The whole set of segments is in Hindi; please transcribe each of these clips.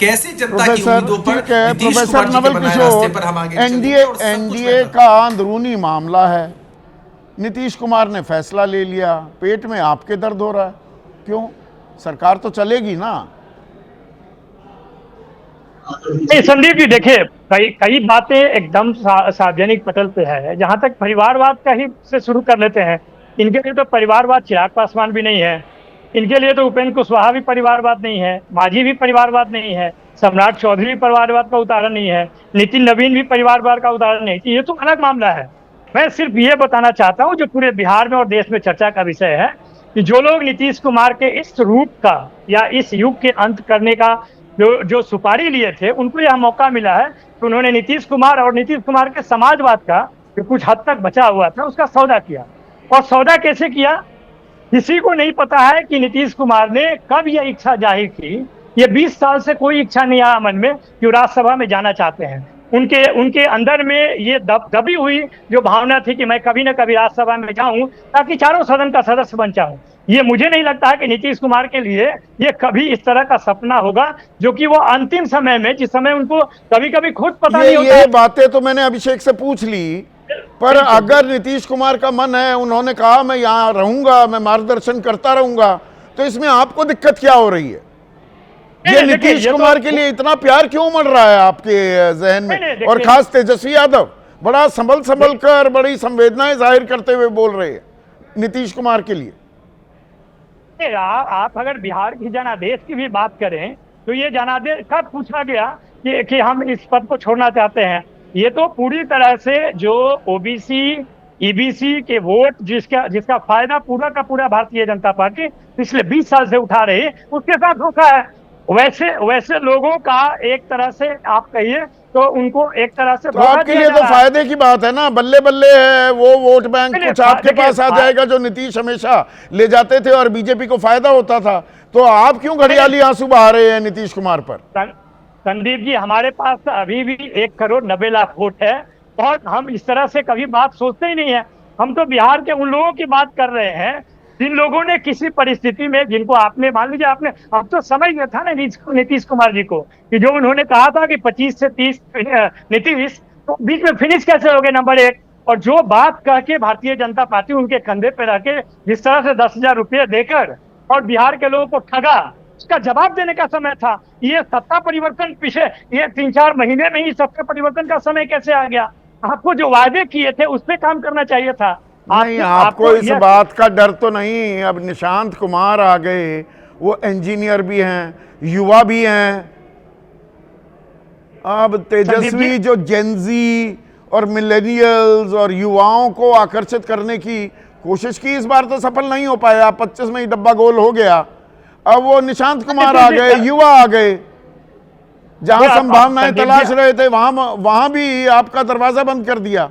कैसे जनता की उम्मीदों पर नीतीश प्रोफेसर कुमार जी के नवल बनाए रास्ते पर किशोर, हम आगे एनडीए चलेंगे और सब कुछ एनडीए का अंदरूनी मामला है। नीतीश कुमार ने फैसला ले लिया, पेट में आपके दर्द हो रहा है, क्यों? सरकार तो चलेगी ना। नहीं संदीप जी, देखिए कई कई बातें एकदम सार्वजनिक पटल पे है। जहां तक परिवारवाद का ही से शुरू कर लेते हैं। इनके लिए तो परिवारवाद चिराग पासवान भी नहीं है, इनके लिए तो उपेंद्र कुशवाहा भी परिवारवाद नहीं है, मांझी भी परिवारवाद नहीं है, सम्राट चौधरी भी परिवारवाद का उदाहरण नहीं है, नितिन नवीन भी परिवारवाद का उदाहरण नहीं है। ये तो अलग मामला है। मैं सिर्फ ये बताना चाहता हूँ, जो पूरे बिहार में और देश में चर्चा का विषय है, कि जो लोग नीतीश कुमार के इस रूप का या इस युग के अंत करने का जो जो सुपारी लिए थे, उनको यह मौका मिला है कि उन्होंने नीतीश कुमार और नीतीश कुमार के समाजवाद का जो कुछ हद तक बचा हुआ था उसका सौदा किया। और सौदा कैसे किया, किसी को नहीं पता है कि नीतीश कुमार ने कब यह इच्छा जाहिर की। ये 20 साल से कोई इच्छा नहीं आया मन में कि वो राज्यसभा में जाना चाहते हैं। उनके उनके अंदर में ये दबी हुई जो भावना थी कि मैं कभी ना कभी राज्यसभा में जाऊं ताकि चारों सदन का सदस्य बन जाऊं। ये मुझे नहीं लगता है कि नीतीश कुमार के लिए ये कभी इस तरह का सपना होगा, जो कि वो अंतिम समय में, जिस समय उनको कभी कभी खुद पता नहीं होता। ये बातें तो मैंने अभिषेक से पूछ ली, पर अगर नीतीश कुमार का मन है, उन्होंने कहा मैं यहाँ रहूंगा, मैं मार्गदर्शन करता रहूंगा, तो इसमें आपको दिक्कत क्या हो रही है? ये नीतीश कुमार के लिए इतना प्यार क्यों उमड़ रहा है आपके जहन में? और खास तेजस्वी यादव बड़ा संभल कर बड़ी संवेदनाएं जाहिर करते हुए बोल रहे हैं नीतीश कुमार के लिए। आप अगर बिहार की जनादेश की भी बात करें तो ये जनादेश कब पूछा गया कि हम इस पद को छोड़ना चाहते हैं? ये तो पूरी तरह से जो ओबीसी ईबीसी के वोट जिसका फायदा पूरा का पूरा भारतीय जनता पार्टी पिछले 20 साल से उठा रही है, उसके साथ धोखा है। वैसे लोगों का एक तरह से आप कहिए तो उनको एक तरह से तो आपके लिए तो फायदे की बात है ना, बल्ले बल्ले है, वो वोट बैंक कुछ आपके पास आ जाएगा जो नीतीश हमेशा ले जाते थे और बीजेपी को फायदा होता था। तो आप क्यों घड़ियाली आंसू बहा रहे हैं नीतीश कुमार पर? संदीप जी, हमारे पास अभी भी 1,90,00,000 वोट है और हम इस तरह से कभी बात सोचते ही नहीं है। हम तो बिहार के उन लोगों की बात कर रहे हैं जिन लोगों ने किसी परिस्थिति में, जिनको आपने मान लीजिए, आपने अब तो समझ गया था ना नीतीश कुमार जी को, कि जो उन्होंने कहा था कि 25 से 30 नीतीश, तो बीच में फिनिश कैसे हो गए नंबर 1। और जो बात कह के भारतीय जनता पार्टी उनके कंधे पे रख के जिस तरह से 10,000 रुपये देकर और बिहार के लोगों को ठगा, उसका जवाब देने का समय था। ये सत्ता परिवर्तन पीछे ये 3-4 महीने में ही सत्ता परिवर्तन का समय कैसे आ गया? आपको जो वादे किए थे उस पर काम करना चाहिए था। नहीं, आपको इस बात का डर तो नहीं? अब निशांत कुमार आ गए, वो इंजीनियर भी हैं, युवा भी हैं। अब तेजस्वी जो जेनजी और मिलेनियल्स और युवाओं को आकर्षित करने की कोशिश की, इस बार तो सफल नहीं हो पाया। 25 में ही डब्बा गोल हो गया। अब वो निशांत कुमार आ गए, युवा आ गए, जहां संभावनाएं तलाश रहे थे वहां भी आपका दरवाजा बंद कर दिया।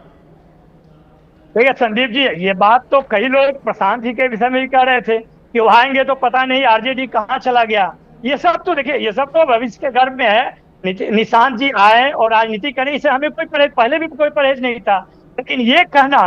देखिए संदीप जी, ये बात तो कई लोग प्रशांत जी के विषय में भी कह रहे थे कि वो आएंगे तो पता नहीं आरजेडी कहाँ चला गया। ये सब तो देखिए, ये सब तो भविष्य के गर्भ में है। निशांत जी आए और राजनीति करें, इससे हमें कोई परहेज, पहले भी कोई परहेज नहीं था। लेकिन ये कहना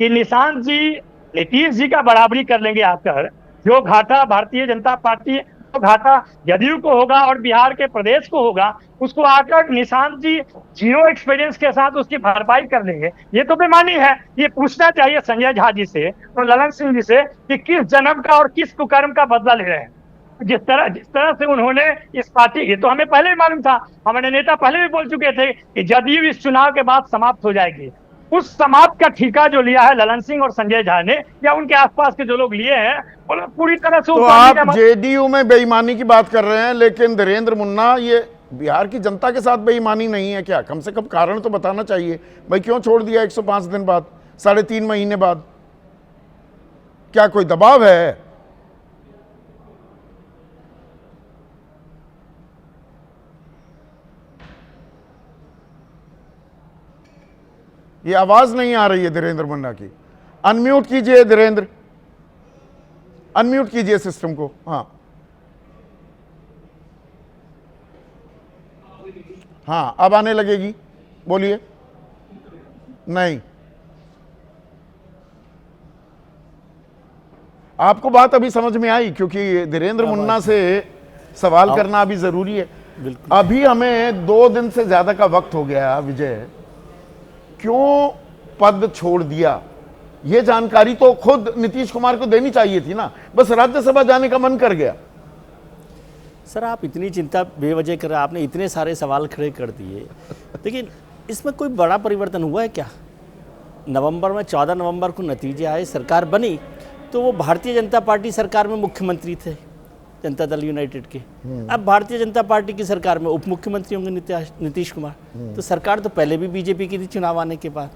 कि निशांत जी नीतीश जी का बराबरी कर लेंगे आकर, जो घाटा भारतीय जनता पार्टी को, घाटा जदयू को होगा और बिहार के प्रदेश को होगा, उसको आकर निशांत जी जीरो एक्सपीरियंस के साथ उसकी भरपाई कर लेंगे, ये तो बेमानी है। ये पूछना चाहिए संजय झा जी से और ललन सिंह जी से कि किस जन्म का और किस कुकर्म का बदला ले रहे हैं। जिस तरह से उन्होंने इस पार्टी, ये तो हमें पहले भी मालूम था, हमारे नेता पहले भी बोल चुके थे कि जदयू इस चुनाव के बाद समाप्त हो जाएगी। उस समाप्त का ठेका जो लिया है ललन सिंह और संजय झा ने, या उनके आसपास के जो लोग लिए हैं, वो लोग पूरी तरह से। तो आप जेडीयू में बेईमानी की बात कर रहे हैं, लेकिन धीरेन्द्र मुन्ना, ये बिहार की जनता के साथ बेईमानी नहीं है क्या? कम से कम कारण तो बताना चाहिए भाई, क्यों छोड़ दिया 105 दिन बाद, 3.5 महीने बाद? क्या कोई दबाव है? ये आवाज नहीं आ रही है धीरेन्द्र मुन्ना की। अनम्यूट कीजिए धीरेन्द्र, अनम्यूट कीजिए सिस्टम को। हाँ, अब आने लगेगी, बोलिए। नहीं, आपको बात अभी समझ में आई, क्योंकि धीरेन्द्र मुन्ना से सवाल करना अभी जरूरी है। बिल्कुल। अभी हमें 2 दिन से ज्यादा का वक्त हो गया विजय, क्यों पद छोड़ दिया, ये जानकारी तो खुद नीतीश कुमार को देनी चाहिए थी ना, बस राज्यसभा जाने का मन कर गया। सर आप इतनी चिंता बेवजह कर, आपने इतने सारे सवाल खड़े कर दिए, लेकिन इसमें कोई बड़ा परिवर्तन हुआ है क्या? नवंबर में 14 नवंबर को नतीजे आए, सरकार बनी, तो वो भारतीय जनता पार्टी सरकार में मुख्यमंत्री थे, जनता दल यूनाइटेड के। अब भारतीय जनता पार्टी की सरकार में उप मुख्यमंत्री होंगे नीतीश कुमार। तो सरकार तो पहले भी बीजेपी की थी चुनाव आने के बाद,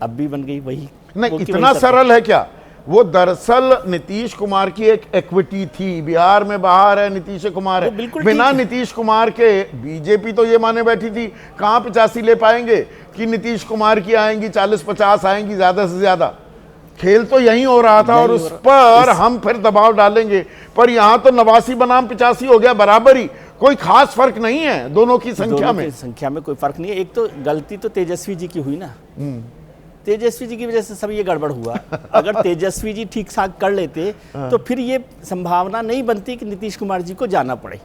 अब भी बन गई वही। नहीं, इतना सरल है क्या? वो दरअसल नीतीश कुमार की एक इक्विटी थी, बिहार में बाहर है नीतीश कुमार है, बिना नीतीश कुमार के बीजेपी तो ये माने बैठी थी कहां 85 ले पाएंगे कि नीतीश कुमार की आएंगी 40-50 आएंगी ज्यादा से ज्यादा। खेल तो यही हो रहा था और उस पर हम फिर दबाव डालेंगे, पर यहां तो 89 बनाम 85 हो गया, बराबरी, कोई खास फर्क नहीं है दोनों की संख्या में कोई फर्क नहीं है। एक तो गलती तो तेजस्वी जी की हुई ना, तेजस्वी जी की वजह से सब ये गड़बड़ हुआ। अगर तेजस्वी जी ठीक ठाक कर लेते तो फिर ये संभावना नहीं बनती कि नीतीश कुमार जी को जाना पड़े।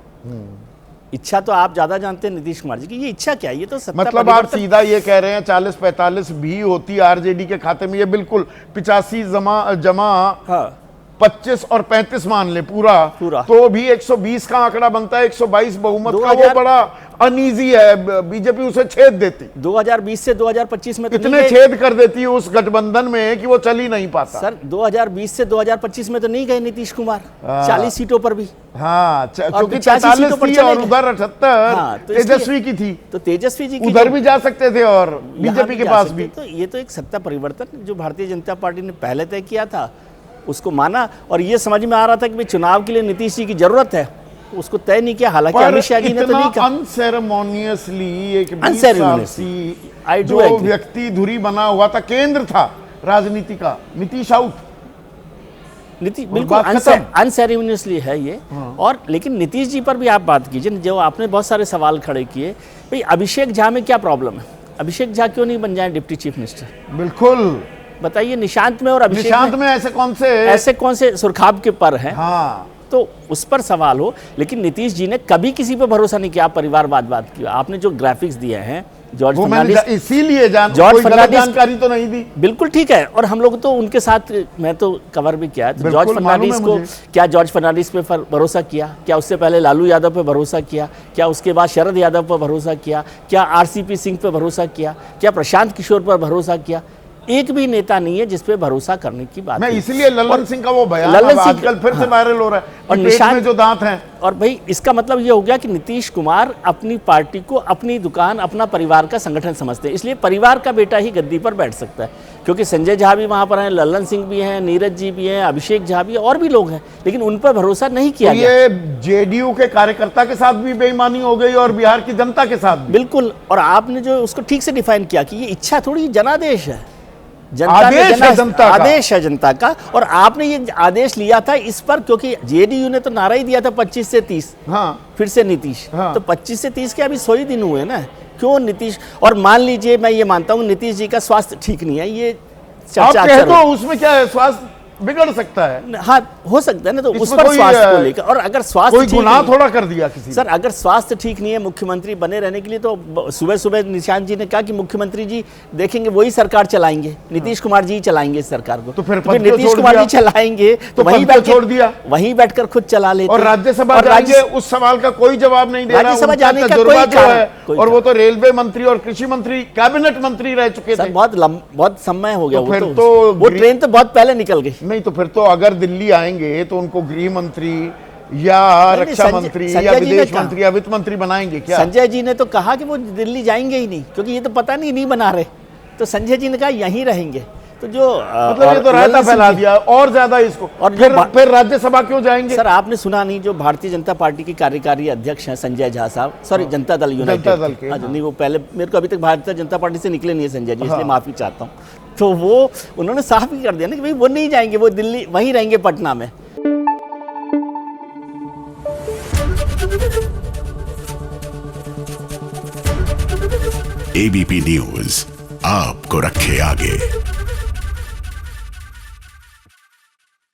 इच्छा तो आप ज्यादा जानते हैं नीतीश कुमार जी की, ये इच्छा क्या है? ये तो सत्ता मतलब आप सीधा ये कह रहे हैं 40-45 भी होती आरजेडी के खाते में, ये बिल्कुल 85 जमा हाँ 25 और 35 मान ले पूरा तो भी 120 का आंकड़ा बनता है, 122 बहुमत का, वो बड़ा अनईजी है। बीजेपी उसे छेद देती 2020 से 2025 में, तो इतने छेद कर देती है उस गठबंधन में कि वो चल ही नहीं पाता। सर 2020 से 2025 में तो नहीं गए नीतीश कुमार 40 सीटों पर भी। हाँ, क्योंकि 45 थी और उधर 78 तेजस्वी की थी, तो तेजस्वी जी उधर भी जा सकते थे और बीजेपी के पास भी। तो ये तो एक सत्ता परिवर्तन जो भारतीय जनता पार्टी ने पहले तय किया था उसको माना, और ये समझ में आ रहा था कि भाई चुनाव के लिए नीतीश जी की जरूरत है, उसको तय नहीं किया। हालांकि अमित शाह जी ने तो नहीं कहा। अनसेरेमोनियसली एक 20 साल से जो व्यक्ति धुरी बना हुआ था, केंद्र था राजनीति का, नीतीश आउट, नीतीश बिल्कुल अनसेरेमोनियसली है ये। और लेकिन नीतीश जी पर भी आप बात कीजिए, जो आपने बहुत सारे सवाल खड़े किए, भाई अभिषेक झा में क्या प्रॉब्लम है? अभिषेक झा क्यों नहीं बन जाए डिप्टी चीफ मिनिस्टर? बिल्कुल बताइए, निशांत में और अभिषेक में ऐसे कौन से सुरखाब के पर हैं? हाँ, तो उस पर सवाल हो। लेकिन नीतीश जी ने कभी किसी पे भरोसा नहीं किया, परिवारवाद बात किया। आपने जो ग्राफिक्स दिए हैं जॉर्ज फर्नांडिस, इसीलिए जॉर्ज फर्नांडिस जानकारी तो नहीं दी, बिल्कुल ठीक है। और हम लोग तो उनके साथ, मैं तो कवर भी किया, तो जॉर्ज फर्नांडिस को, क्या जॉर्ज फर्नांडिस पे भरोसा किया? क्या उससे पहले लालू यादव पे भरोसा किया? क्या उसके बाद शरद यादव पर भरोसा किया? क्या आरसीपी सिंह पे भरोसा किया? क्या प्रशांत किशोर पर भरोसा किया? एक भी नेता नहीं है जिसपे भरोसा करने की बात है। इसलिए लल्लन सिंह का वो बयान आजकल फिर से वायरल हो रहा है, और निशान में जो दांत हैं। और भाई इसका मतलब ये हो गया कि नीतीश कुमार अपनी पार्टी को अपनी दुकान, अपना परिवार का संगठन समझते हैं, इसलिए परिवार का बेटा ही गद्दी पर बैठ सकता है। क्योंकि संजय झा भी वहां पर हैं, लल्लन सिंह भी हैं, नीरज जी भी हैं, अभिषेक झा भी, और भी लोग हैं, लेकिन उन पर भरोसा नहीं किया गया। ये जेडीयू के कार्यकर्ता के साथ भी बेईमानी हो गई और बिहार की जनता के साथ भी। बिल्कुल। और आपने जो उसको ठीक से डिफाइन किया कि ये इच्छा थोड़ी जनादेश है, आदेश है जनता का। और आपने ये आदेश लिया था इस पर, क्योंकि जेडीयू ने तो नारा ही दिया था 25 से 30, हाँ, फिर से नीतीश, हाँ, तो 25 से 30 के अभी 100 ही दिन हुए ना, क्यों नीतीश? और मान लीजिए, मैं ये मानता हूँ नीतीश जी का स्वास्थ्य ठीक नहीं है, ये चर्चा तो उसमें क्या है, स्वास्थ्य बिगड़ सकता है, हाँ हो सकता है ना, तो उस पर स्वास्थ्य को लेकर। और अगर स्वास्थ्य कोई गुनाह थोड़ा कर दिया किसी सर, अगर स्वास्थ्य ठीक नहीं है मुख्यमंत्री बने रहने के लिए, तो सुबह सुबह निशांत जी ने कहा कि मुख्यमंत्री जी देखेंगे वही सरकार चलाएंगे, नीतीश कुमार जी चलाएंगे इस सरकार को। तो फिर नीतीश कुमार जी चलाएंगे तो वहीं बैठ छोड़ दिया, वहीं बैठकर खुद चला लेते। और राज्यसभा जाएंगे, उस सवाल का कोई जवाब नहीं दे रहा। राज्यसभा जाने का कोई है, और वो तो रेलवे मंत्री और कृषि मंत्री, कैबिनेट मंत्री रह चुके थे। बहुत समय हो गया, तो वो ट्रेन तो बहुत पहले निकल गई। नहीं तो फिर तो अगर दिल्ली आएंगे तो उनको गृह मंत्री या रक्षा मंत्री या विदेश मंत्री या वित्त मंत्री बनाएंगे क्या? संजय जी ने तो कहा कि वो दिल्ली जाएंगे ही नहीं, क्योंकि ये तो पता नहीं बना रहे। तो संजय जी ने कहा यहीं रहेंगे। तो जो मतलब ये तो रायता फैला दिया और ज्यादा इसको। और फिर राज्यसभा क्यों जाएंगे? सर आपने सुना नहीं, जो भारतीय जनता पार्टी के कार्यकारी अध्यक्ष हैं संजय झा साहब, सॉरी जनता दल यूनाइटेड के, नहीं वो पहले, मेरे को अभी तक भारतीय जनता पार्टी से निकले नहीं है संजय जी, इसलिए माफी चाहता हूँ। तो वो उन्होंने साफ ही कर दिया ना कि भाई वो नहीं जाएंगे, वो दिल्ली वहीं रहेंगे पटना में। एबीपी न्यूज आपको रखे आगे।